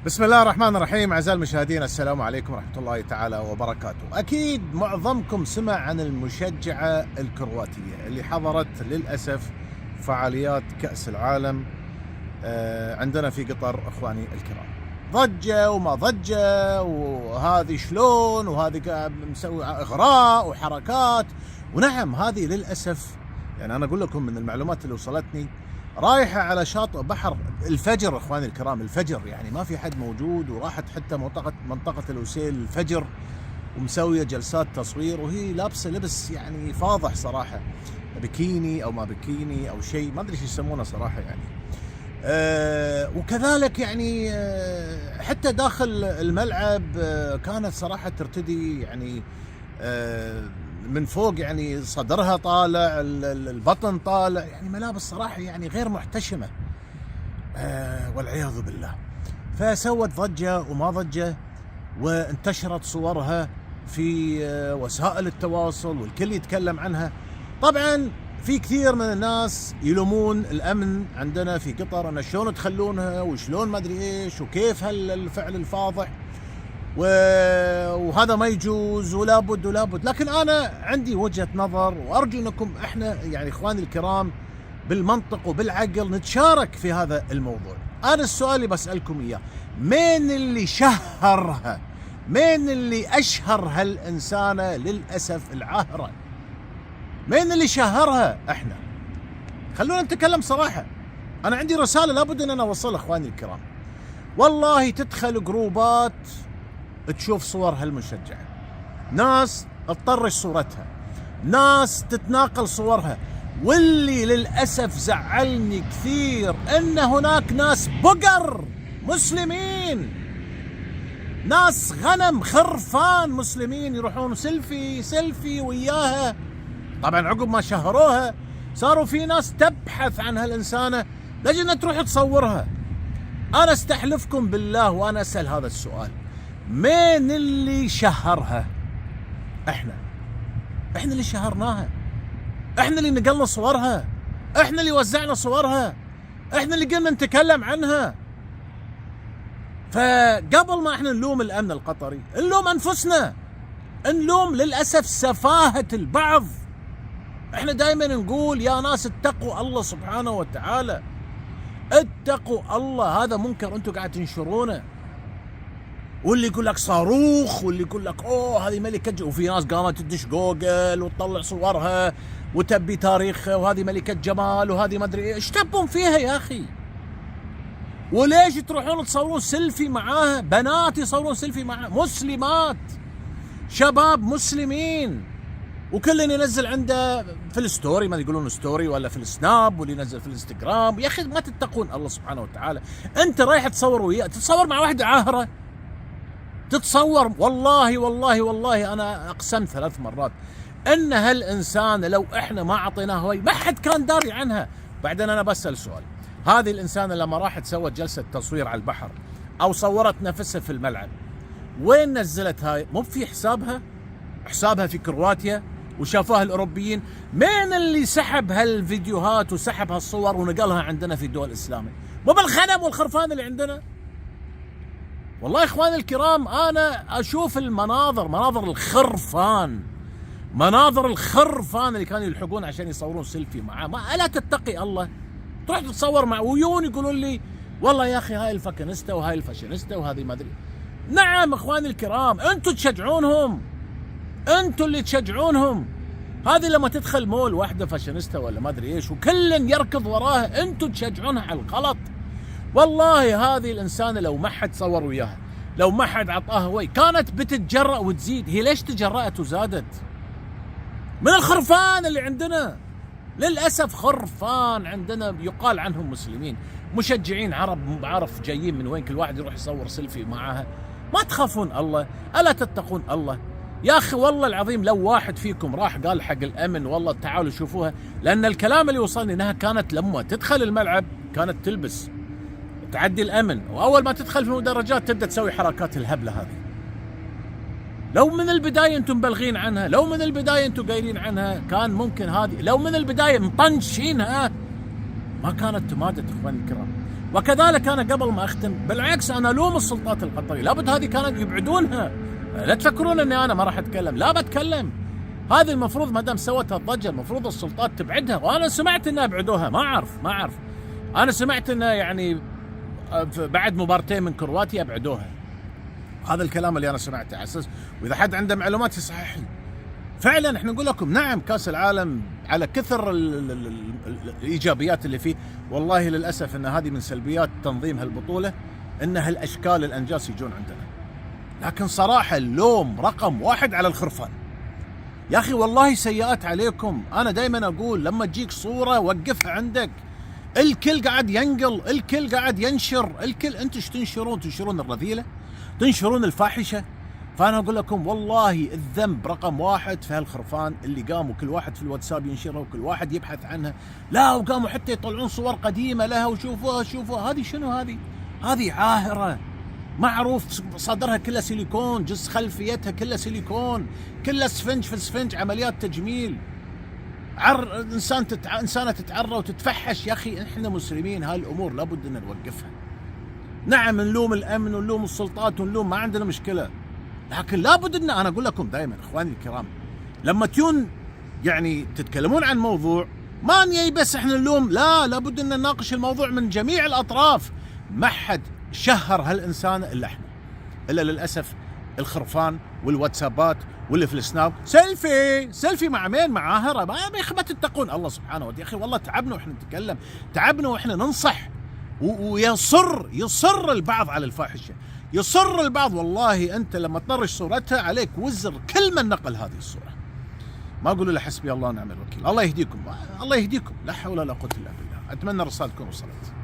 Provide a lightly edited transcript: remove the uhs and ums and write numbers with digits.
بسم الله الرحمن الرحيم. أعزائي المشاهدين، السلام عليكم ورحمة الله تعالى وبركاته. أكيد معظمكم سمع عن المشجعة الكرواتية اللي حضرت للأسف فعاليات كأس العالم عندنا في قطر. أخواني الكرام، ضجة وما ضجة، وهذه شلون، وهذه مسوي إغراء وحركات. ونعم، هذه للأسف يعني أنا أقول لكم من المعلومات اللي وصلتني، رايحة على شاطئ بحر الفجر. اخواني الكرام، الفجر يعني ما في حد موجود، وراحت حتى منطقة الوسيل الفجر، ومسوية جلسات تصوير، وهي لابسة لبس يعني فاضح صراحة، بكيني او ما بكيني او شيء، ما ادري ايش يسمونه صراحة يعني. وكذلك يعني حتى داخل الملعب كانت صراحة ترتدي يعني من فوق، يعني صدرها طالع، البطن طالع، يعني ملابس صراحة يعني غير محتشمة والعياذ بالله. فسوت ضجة وما ضجة، وانتشرت صورها في وسائل التواصل، والكل يتكلم عنها. طبعا في كثير من الناس يلومون الأمن عندنا في قطر، أن شلون تخلونها وشلون ما أدري إيش وكيف هالفعل الفاضح، وهذا ما يجوز ولا بد ولا بد. لكن أنا عندي وجهة نظر، وأرجو أنكم إحنا يعني إخواني الكرام بالمنطق وبالعقل نتشارك في هذا الموضوع. أنا السؤال اللي بسألكم إياه، مين اللي شهرها؟ مين اللي أشهر هالإنسانة للأسف العاهرة؟ مين اللي شهرها؟ إحنا. خلونا نتكلم صراحة. أنا عندي رسالة لابد أن أنا أوصلها إخواني الكرام. والله تدخل جروبات تشوف صور هالمشجعة، ناس تطرش صورتها، ناس تتناقل صورها. واللي للأسف زعلني كثير أن هناك ناس بقر مسلمين، ناس غنم خرفان مسلمين يروحون سيلفي وياها. طبعا عقب ما شهروها صاروا في ناس تبحث عن هالإنسانة لجنة تروح تصورها. أنا استحلفكم بالله وأنا أسأل هذا السؤال، مين اللي شهرها؟ احنا اللي شهرناها، احنا اللي نقلنا صورها، احنا اللي وزعنا صورها، احنا اللي قلنا نتكلم عنها. فقبل ما احنا نلوم الامن القطري، نلوم انفسنا، نلوم للاسف سفاهة البعض. احنا دائما نقول يا ناس اتقوا الله سبحانه وتعالى، اتقوا الله، هذا منكر انتم قاعد تنشرونه. واللي يقول لك صاروخ، واللي يقول لك اوه هذه ملكة، وفي ناس قامت تدش جوجل وتطلع صورها وتبي تاريخها، وهذه ملكة جمال، وهذه ما ادري ايش تبون فيها يا اخي. وليش تروحون تصورون سيلفي معاها؟ بنات يصورون سيلفي معاها، مسلمات، شباب مسلمين، وكل ينزل عنده في الستوري، ما يقولون ستوري ولا في السناب، واللي ينزل في الانستغرام. يا اخي ما تتقون الله سبحانه وتعالى. انت رايح تصور وياه، تتصور مع واحدة عاهرة، تتصور والله انا اقسم 3 مرات ان هالانسان لو احنا ما اعطيناه هوي ما حد كان داري عنها. بعدين انا بسأل سؤال، هذه الانسانة لما راحت سوت جلسة تصوير على البحر او صورت نفسها في الملعب، وين نزلت هاي؟ مو في حسابها في كرواتيا وشافوها الاوروبيين. مين اللي سحب هالفيديوهات وسحب هالصور ونقلها عندنا في الدول الاسلامية؟ مو بالخنم والخرفان اللي عندنا؟ والله اخواني الكرام، انا اشوف المناظر، مناظر الخرفان اللي كانوا يلحقون عشان يصورون سيلفي معاه. ما الا تتقي الله؟ تروح تتصور مع ويون يقولون لي والله يا اخي هاي الفاكنستا وهاي الفاشينيستا وهذه ما ادري. نعم اخواني الكرام، انتم تشجعونهم، انتم اللي تشجعونهم. هذه لما تدخل مول واحده فاشينيستا ولا ما ادري ايش وكل يركض وراها، انتم تشجعونها على الغلط. والله هذه الإنسانة لو ما حد صور وياها، لو ما حد عطاها وي، كانت بتتجرأ وتزيد. هي ليش تجرأت وزادت؟ من الخرفان اللي عندنا. للأسف خرفان عندنا يقال عنهم مسلمين، مشجعين عرب، ما بعرف جايين من وين، كل واحد يروح يصور سيلفي معاها. ما تخافون الله؟ ألا تتقون الله؟ يا أخي والله العظيم لو واحد فيكم راح قال حق الأمن والله تعالوا شوفوها، لأن الكلام اللي وصلني أنها كانت لما تدخل الملعب كانت تلبس تعدي الأمن، وأول ما تدخل في المدرجات تبدأ تسوي حركات الهبلة هذه. لو من البداية أنتم مبلغين عنها، لو من البداية أنتم قايلين عنها، كان ممكن هذه، لو من البداية مطنشينها ما كانت تمادت. إخواني الكرام، وكذلك أنا قبل ما أختم بالعكس أنا ألوم السلطات القطرية، لابد هذه كانت يبعدونها. لا تفكرون أني أنا ما راح أتكلم، لا بتكلم. هذه المفروض ما دام سوت الضجة المفروض السلطات تبعدها، وأنا سمعت أنها أبعدوها، ما أعرف. أنا سمعت أنها يعني بعد مبارتين من كرواتيا أبعدوها. هذا الكلام اللي أنا سمعته على أساس، وإذا حد عنده معلومات يصحح لي. فعلا احنا نقول لكم نعم كاس العالم على كثر الايجابيات اللي فيه، والله للاسف ان هذه من سلبيات تنظيم هالبطوله، ان هالاشكال الانجاس يجون عندنا. لكن صراحه اللوم رقم 1 على الخرفان. يا اخي والله سيئات عليكم. انا دائما اقول لما تجيك صوره وقفها عندك، الكل قاعد ينقل، الكل قاعد ينشر، الكل انتم ايش تنشرون الرذيله، تنشرون الفاحشه. فأنا أقول لكم والله الذنب رقم 1 في هالخرفان اللي قاموا كل واحد في الواتساب ينشرها وكل واحد يبحث عنها. لا وقاموا حتى يطلعون صور قديمة لها وشوفوها هذه شنو هذه عاهرة معروف صدرها كلها سيليكون، جزء خلفيتها كلها سيليكون، كلها سفنج في سفنج، عمليات تجميل. إنسانة تتعرى وتتفحش. يا أخي إحنا مسلمين، هالأمور لابد أن نوقفها. نعم نلوم الأمن ونلوم السلطات ونلوم، ما عندنا مشكلة، لكن لابد ان انا اقول لكم دائما اخواني الكرام، لما تكون يعني تتكلمون عن موضوع ما نيجي بس احنا نلوم، لا، لابد ان نناقش الموضوع من جميع الاطراف. ما حد شهر هالانسان الا احنا، الا للاسف الخرفان والواتسابات واللي في السناب سيلفي مع مين؟ مع عاهره. ما تتقون الله سبحانه وتعالى. يا اخي والله تعبنا واحنا نتكلم، تعبنا واحنا ننصح، ويصر البعض على الفاحشه، يصر البعض. والله أنت لما تطرش صورتها عليك وزر كل من نقل هذه الصورة. ما أقول له حسبي الله ونعم الوكيل. الله يهديكم لا حول ولا قوة إلا بالله. أتمنى رسالتكم وصلت.